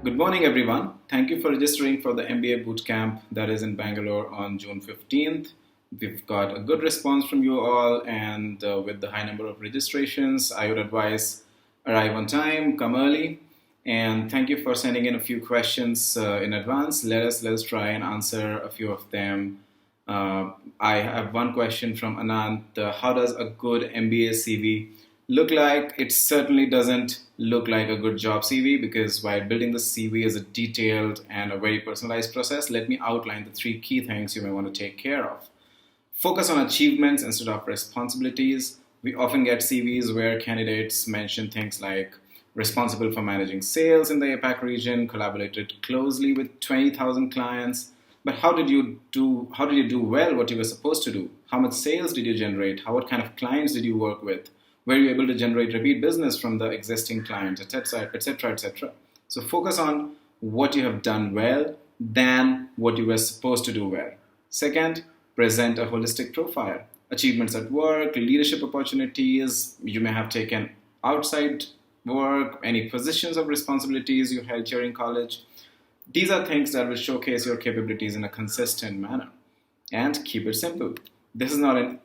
Good morning, everyone. Thank you for registering for the MBA Bootcamp that is in Bangalore on June 15th. We've got a good response from you all, and with the high number of registrations, I would advise arrive on time, come early, and thank you for sending in a few questions in advance. Let's try and answer a few of them. I have one question from Anand. How does a good MBA CV look like? It certainly doesn't look like a good job CV, because while building the CV is a detailed and a very personalized process, let me outline the three key things you may want to take care of. Focus on achievements instead of responsibilities. We often get CVs where candidates mention things like responsible for managing sales in the APAC region, collaborated closely with 20,000 clients. But how did you do well what you were supposed to do? How much sales did you generate? What kind of clients did you work with? Were you able to generate repeat business from the existing clients, etc., etc., etc.? So focus on what you have done well than what you were supposed to do well. Second, present a holistic profile. Achievements at work, leadership opportunities you may have taken outside work, any positions of responsibilities you held during college. These are things that will showcase your capabilities in a consistent manner. And keep it simple. This is not an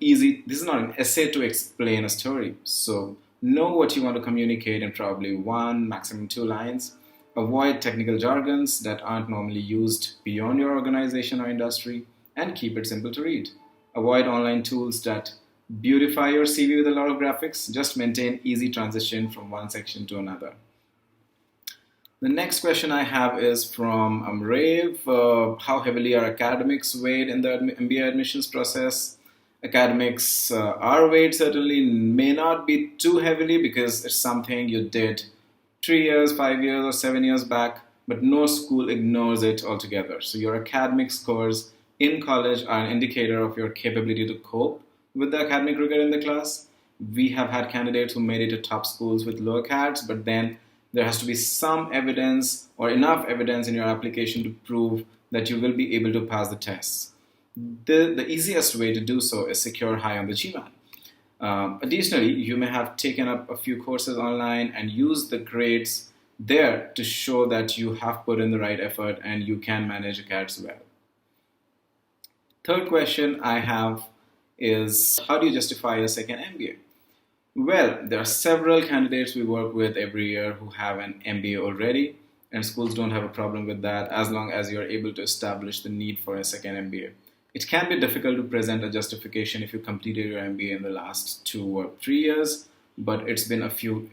essay to explain a story. So know what you want to communicate in probably one, maximum two lines. Avoid technical jargons that aren't normally used beyond your organization or industry, and keep it simple to read. Avoid online tools that beautify your CV with a lot of graphics. Just maintain easy transition from one section to another. The next question I have is from Amrev. How heavily are academics weighed in the MBA admissions process? Academics are weighed, certainly may not be too heavily because it's something you did 3 years, 5 years, or 7 years back, but no school ignores it altogether. So your academic scores in college are an indicator of your capability to cope with the academic rigor in the class. We have had candidates who made it to top schools with lower CADs, but then there has to be some evidence or enough evidence in your application to prove that you will be able to pass the tests. The easiest way to do so is secure high on the GMAT. Additionally, you may have taken up a few courses online and used the grades there to show that you have put in the right effort and you can manage CADs well. Third question I have is, how do you justify a second MBA? Well, there are several candidates we work with every year who have an MBA already, and schools don't have a problem with that as long as you're able to establish the need for a second MBA. It can be difficult to present a justification if you completed your MBA in the last 2 or 3 years, but if it's been a few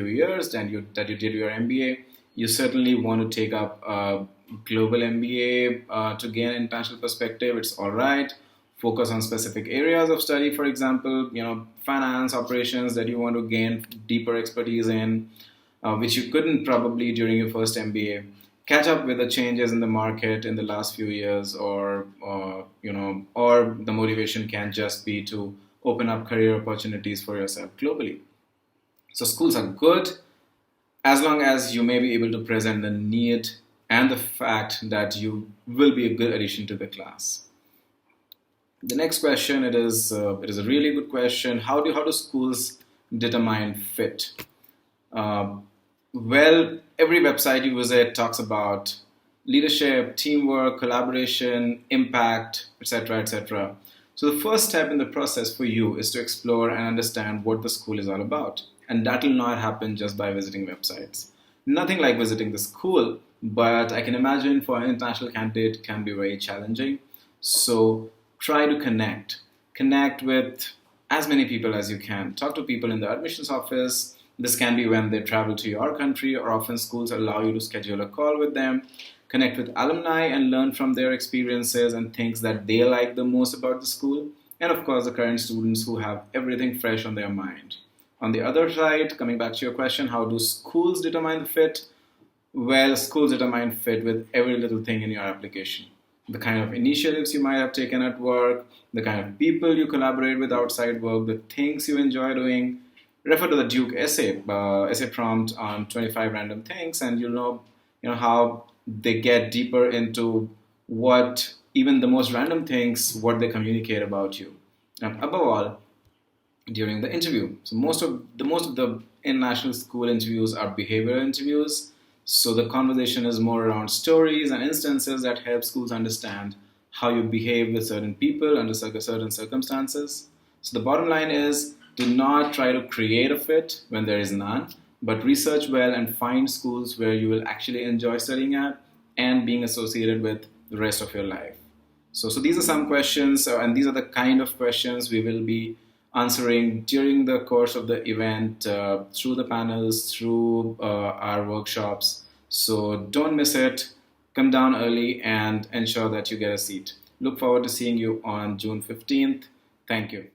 years that you did your MBA, you certainly want to take up a global MBA to gain an international perspective. It's all right. Focus on specific areas of study, for example, finance, operations that you want to gain deeper expertise in, which you couldn't probably during your first MBA. Catch up with the changes in the market in the last few years, or the motivation can just be to open up career opportunities for yourself globally. So schools are good as long as you may be able to present the need and the fact that you will be a good addition to the class. The next question, it is a really good question. How do schools determine fit? Well, every website you visit talks about leadership, teamwork, collaboration, impact, etc., etc. So the first step in the process for you is to explore and understand what the school is all about. And that will not happen just by visiting websites. Nothing like visiting the school, but I can imagine for an international candidate it can be very challenging. So try to connect with as many people as you can. Talk to people in the admissions office. This can be when they travel to your country, or often schools allow you to schedule a call with them. Connect with alumni and learn from their experiences and things that they like the most about the school. And of course, the current students who have everything fresh on their mind. On the other side, coming back to your question, how do schools determine the fit? Well, schools determine fit with every little thing in your application. The kind of initiatives you might have taken at work, the kind of people you collaborate with outside work, the things you enjoy doing. Refer to the Duke essay prompt on 25 random things, and you'll know how they get deeper into what even the most random things, what they communicate about you. And above all, during the interview. So most of the international school interviews are behavioral interviews. So the conversation is more around stories and instances that help schools understand how you behave with certain people under certain circumstances. So the bottom line is, do not try to create a fit when there is none, but research well and find schools where you will actually enjoy studying at and being associated with the rest of your life. So these are some questions, and these are the kind of questions we will be answering during the course of the event, through the panels, through our workshops. So don't miss it. Come down early and ensure that you get a seat. Look forward to seeing you on June 15th. Thank you.